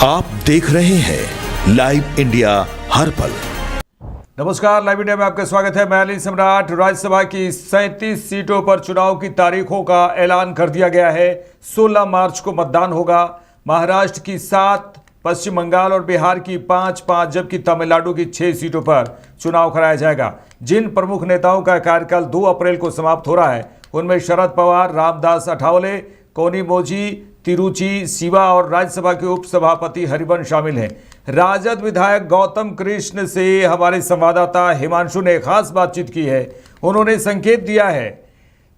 आप देख रहे हैं लाइव इंडिया हर पल। नमस्कार, लाइव इंडिया में आपका स्वागत है। मैं अली सम्राट। राज्यसभा की 37 सीटों पर चुनाव की तारीखों का ऐलान कर दिया गया है। 16 मार्च को मतदान होगा। महाराष्ट्र की 7, पश्चिम बंगाल और बिहार की 5, जबकि तमिलनाडु की 6 सीटों पर चुनाव कराया जाएगा। जिन प्रमुख नेताओं का कार्यकाल 2 अप्रैल को समाप्त हो रहा है, उनमें शरद पवार, रामदास अठावले, कोनिमोझी, तिरुचि, शिवा और राज्यसभा के उपसभापति हरिवंश शामिल हैं। राजद विधायक गौतम कृष्ण से हमारे संवाददाता हिमांशु ने खास बातचीत की है। उन्होंने संकेत दिया है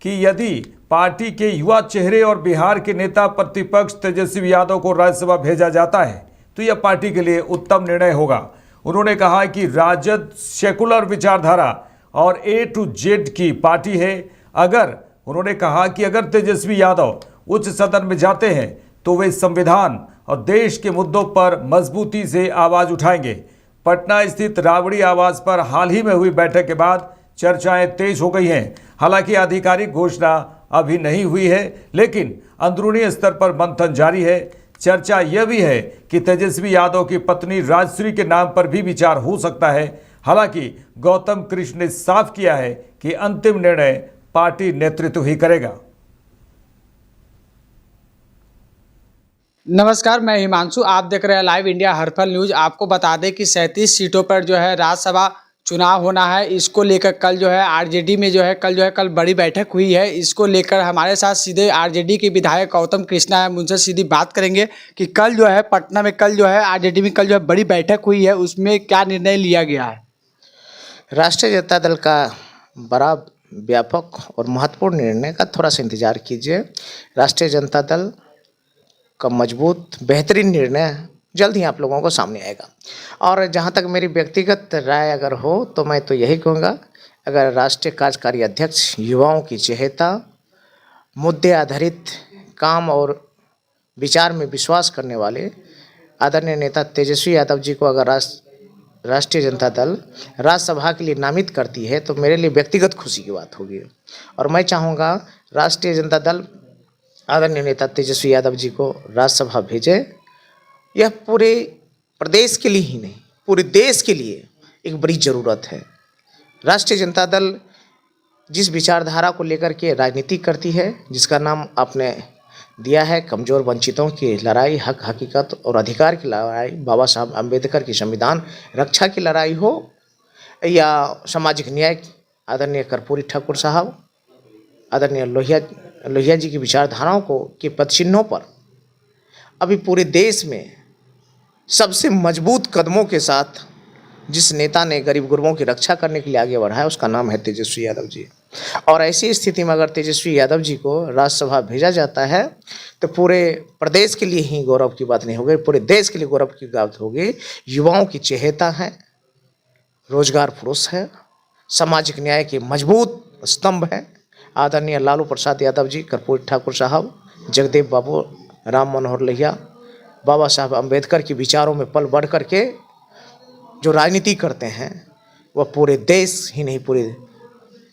कि यदि पार्टी के युवा चेहरे और बिहार के नेता प्रतिपक्ष तेजस्वी यादव को राज्यसभा भेजा जाता है तो यह पार्टी के लिए उत्तम निर्णय होगा। उन्होंने कहा कि राजद सेकुलर विचारधारा और A to Z की पार्टी है। उन्होंने कहा कि अगर तेजस्वी यादव उच्च सदन में जाते हैं तो वे संविधान और देश के मुद्दों पर मजबूती से आवाज उठाएंगे। पटना स्थित राबड़ी आवास पर हाल ही में हुई बैठक के बाद चर्चाएं तेज हो गई हैं। हालांकि आधिकारिक घोषणा अभी नहीं हुई है, लेकिन अंदरूनी स्तर पर मंथन जारी है। चर्चा यह भी है कि तेजस्वी यादव की पत्नी राजश्री के नाम पर भी विचार हो सकता है। हालांकि गौतम कृष्ण ने साफ किया है कि अंतिम निर्णय पार्टी नेतृत्व ही करेगा। नमस्कार, मैं हिमांशु। आप देख रहे हैं लाइव इंडिया हर पल न्यूज। आपको बता दें कि 37 सीटों पर जो है राज्यसभा चुनाव होना है। इसको लेकर कल जो है आरजेडी में कल बड़ी बैठक हुई है। इसको लेकर हमारे साथ सीधे आरजेडी के विधायक गौतम कृष्णा है। उनसे सीधी बात करेंगे कि कल जो है पटना में आरजेडी में बड़ी बैठक हुई है, उसमें क्या निर्णय लिया गया है। राष्ट्रीय जनता दल का बड़ा व्यापक और महत्वपूर्ण निर्णय का थोड़ा सा इंतजार कीजिए। राष्ट्रीय जनता दल का मजबूत बेहतरीन निर्णय जल्द ही आप लोगों को सामने आएगा। और जहां तक मेरी व्यक्तिगत राय अगर हो तो मैं तो यही कहूँगा, अगर राष्ट्रीय कार्यकारी अध्यक्ष युवाओं की चेहता, मुद्दे आधारित काम और विचार में विश्वास करने वाले आदरणीय नेता तेजस्वी यादव जी को अगर राष्ट्रीय जनता दल राज्यसभा के लिए नामित करती है तो मेरे लिए व्यक्तिगत खुशी की बात होगी। और मैं चाहूँगा राष्ट्रीय जनता दल आदरणीय नेता तेजस्वी यादव जी को राज्यसभा भेजे। यह पूरे प्रदेश के लिए ही नहीं, पूरे देश के लिए एक बड़ी ज़रूरत है। राष्ट्रीय जनता दल जिस विचारधारा को लेकर के राजनीति करती है, जिसका नाम आपने दिया है कमज़ोर वंचितों की लड़ाई, हक हकीकत और अधिकार की लड़ाई, बाबा साहब अम्बेडकर की संविधान रक्षा की लड़ाई हो या सामाजिक न्याय आदरणीय कर्पूरी ठाकुर साहब, आदरणीय लोहिया जी की विचारधाराओं के पदचिन्हों पर अभी पूरे देश में सबसे मजबूत कदमों के साथ जिस नेता ने गरीब गुरबों की रक्षा करने के लिए आगे बढ़ा है, उसका नाम है तेजस्वी यादव जी। और ऐसी स्थिति में अगर तेजस्वी यादव जी को राज्यसभा भेजा जाता है तो पूरे प्रदेश के लिए ही गौरव की बात नहीं होगी, पूरे देश के लिए गौरव की बात होगी। युवाओं की चेहता है, रोजगार पुरुष है, सामाजिक न्याय के मजबूत स्तंभ है आदरणीय लालू प्रसाद यादव जी, कर्पूरी ठाकुर साहब, जगदेव बाबू, राम मनोहर लोहिया, बाबा साहब अम्बेडकर के विचारों में पल बढ़ कर के जो राजनीति करते हैं वह पूरे देश ही नहीं पूरी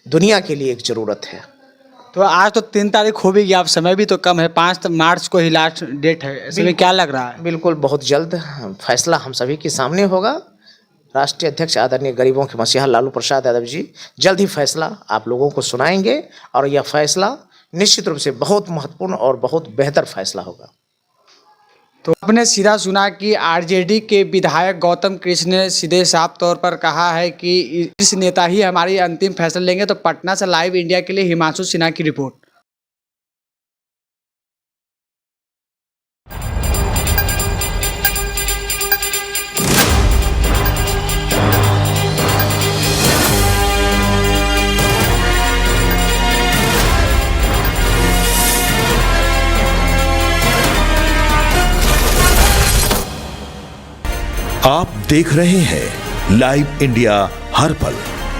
दुनिया के लिए एक ज़रूरत है। तो आज तो 3 तारीख हो भी गई, अब समय भी तो कम है, 5 मार्च को ही लास्ट डेट है। इसमें क्या लग रहा है? बिल्कुल, बहुत जल्द फैसला हम सभी के सामने होगा। राष्ट्रीय अध्यक्ष आदरणीय गरीबों के मसीहा लालू प्रसाद यादव जी जल्द ही फैसला आप लोगों को सुनाएंगे और यह फैसला निश्चित रूप से बहुत महत्वपूर्ण और बहुत बेहतर फैसला होगा। तो आपने सीधा सुना कि आरजेडी के विधायक गौतम कृष्ण ने सीधे साफ तौर पर कहा है कि इस नेता ही हमारी अंतिम फैसला लेंगे। तो पटना से लाइव इंडिया के लिए हिमांशु सिन्हा की रिपोर्ट। आप देख रहे हैं लाइव इंडिया हर पल।